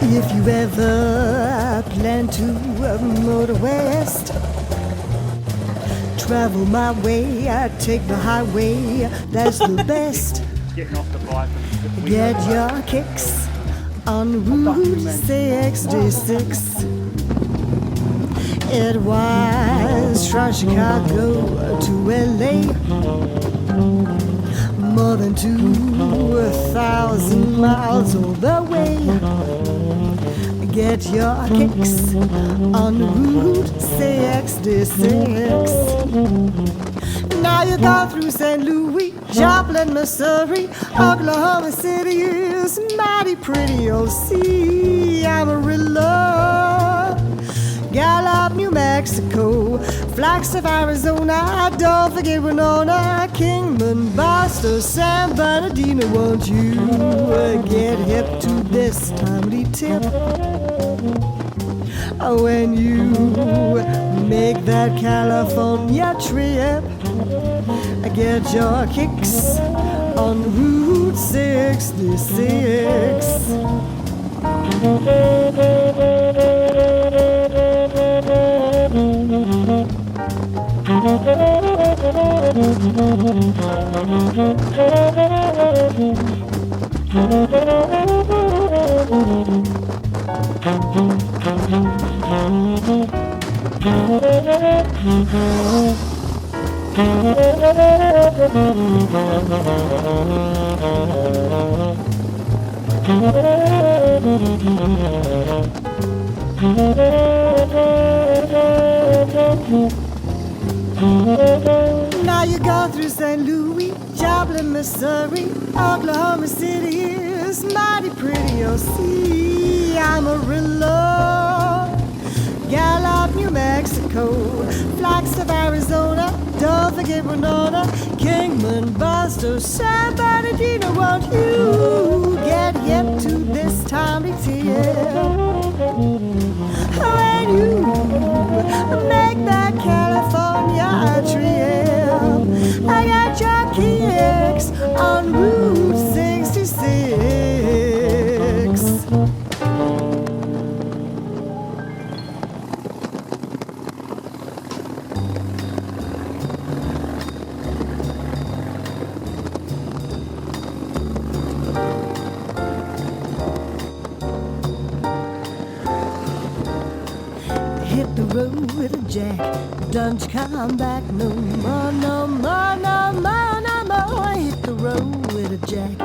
If you ever plan to motor west, travel my way, take the highway, that's the best. Getting off the bike. Get your kicks on Route 66. It was from Chicago to LA, more than 2,000 miles all the way. Get your kicks on Route 66. Now you go through St. Louis, Joplin, Missouri, Oklahoma City is mighty pretty. You'll see Amarillo, Gallup, New Mexico, Flagstaff, Arizona. Don't forget Winona, Kingman, Boston, San Bernardino. Won't you get hip to this timely tip? When you make that California trip, get your kicks on Route 66. Now you go through St. Louis, Joplin, Missouri, Oklahoma City is mighty pretty. You'll see Amarillo, Gallup, New Mexico, Flagstaff, Arizona. Don't forget Winona, Kingman, Boston, San Bernardino. Won't you get hip to this timely tip? When you make that California trip, I got your kicks on Route 66. Hit the road, Jack, don't you come back no more, no more, no more, no more. Hit the road, Jack,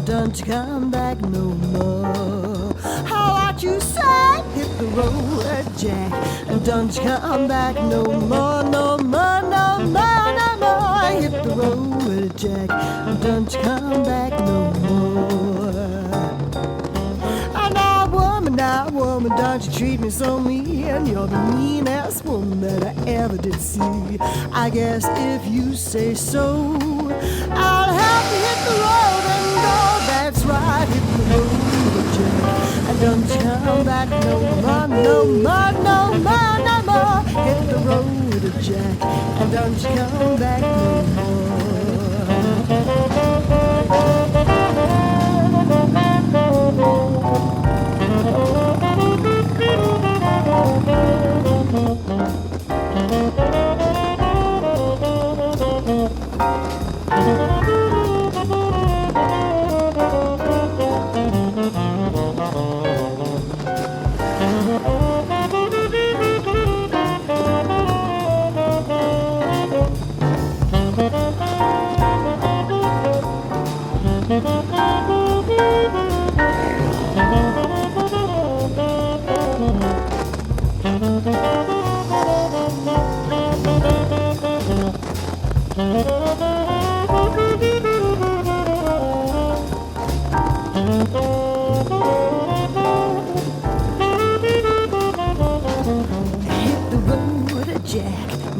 don't you come back no more. How about you say, hit the road, Jack, don't you come back no more, no more, no more, no more. Hit the road, Jack, don't you come back no more. Now, woman, don't you treat me so mean. You're the meanest woman that I ever did see. I guess if you say so, I'll have to hit the road and go. That's right, hit the road, Jack, and don't you come back no more, no more, no more, no more. Hit the road, Jack, and don't you come back no more.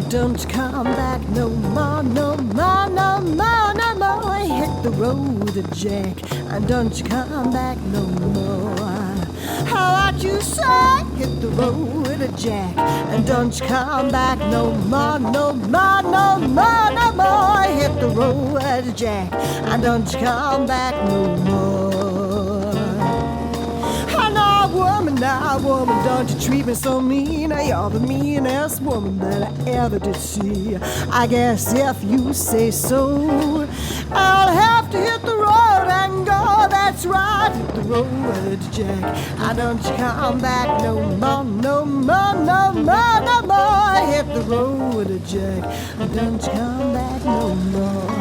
Don't come back no more, no more, no more, no more. Hit the road, with a jack, and don't you come back no more. How about you say, hit the road with a jack, and don't you come back no more, no more, no more, no more. Hit the road with a jack, and don't you come back no more. Now, woman, don't you treat me so mean. You're the meanest woman that I ever did see. I guess if you say so, I'll have to hit the road and go. That's right, hit the road, Jack. I don't you come back no more, no more, no more, no more. Hit the road, Jack. Don't you come back no more.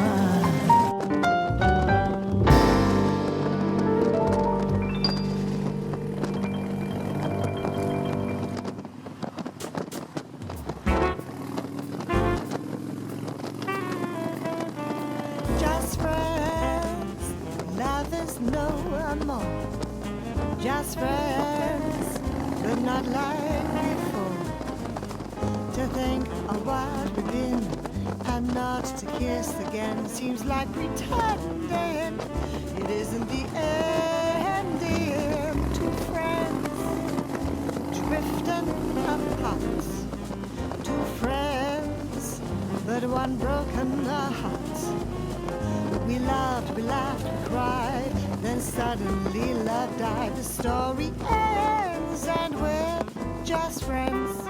No more, just friends, but not like before. To think of what we've been and not to kiss again seems like pretending it isn't the ending. Two friends drifting apart, two friends, but one broken heart. We loved, we laughed, we cried, then suddenly love died. The story ends and we're just friends.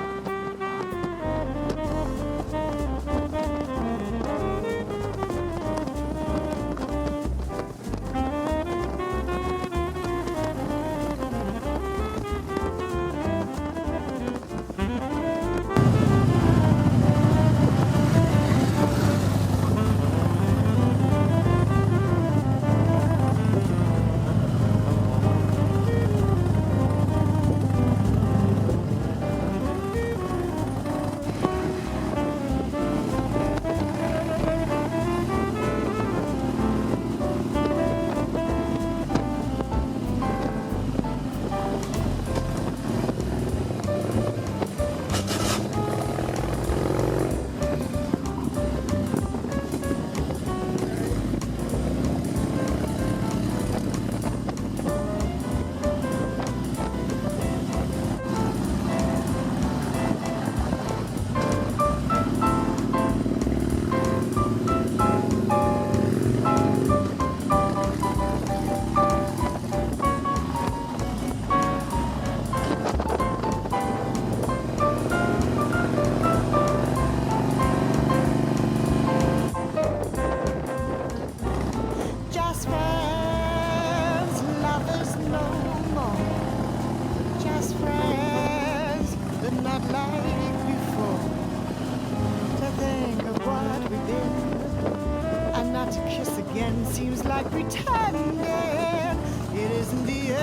Seems like pretending it isn't the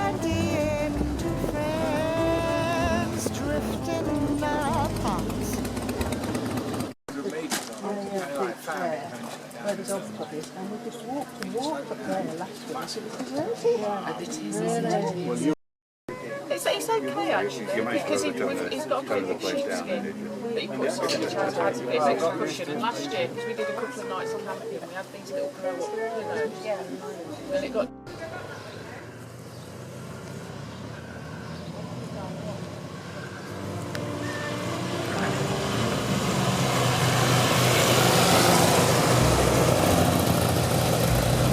ending. Two friends drifting apart. Where the dog pub is, and we just walked up there last week. It was It's okay actually, because he's got a pretty big sheepskin that he puts on each other. It makes a cushion. And last year, because we did a couple of nights on Hampton, we had these little grow-up pillows, and it got.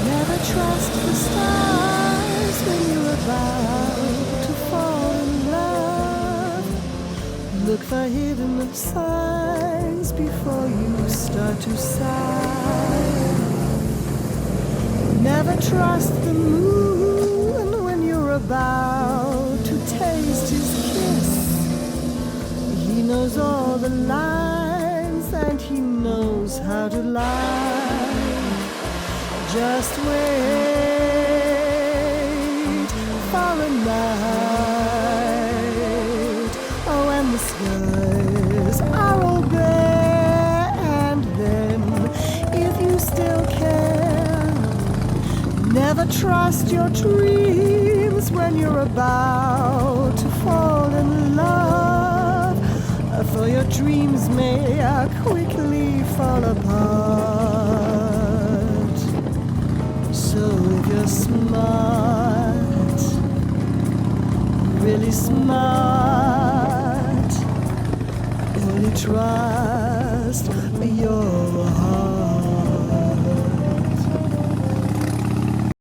Never trust the stars when you're about to fall in love. Look for hidden signs before you start to sigh. Never trust the moon when you're about to taste his kiss. He knows all the lines and he knows how to lie. Just wait for a night, oh, when the skies are all bare, and then, if you still care, never trust your dreams when you're about to fall in love, for your dreams may quickly fall apart. So if you're smart, really smart, only trust your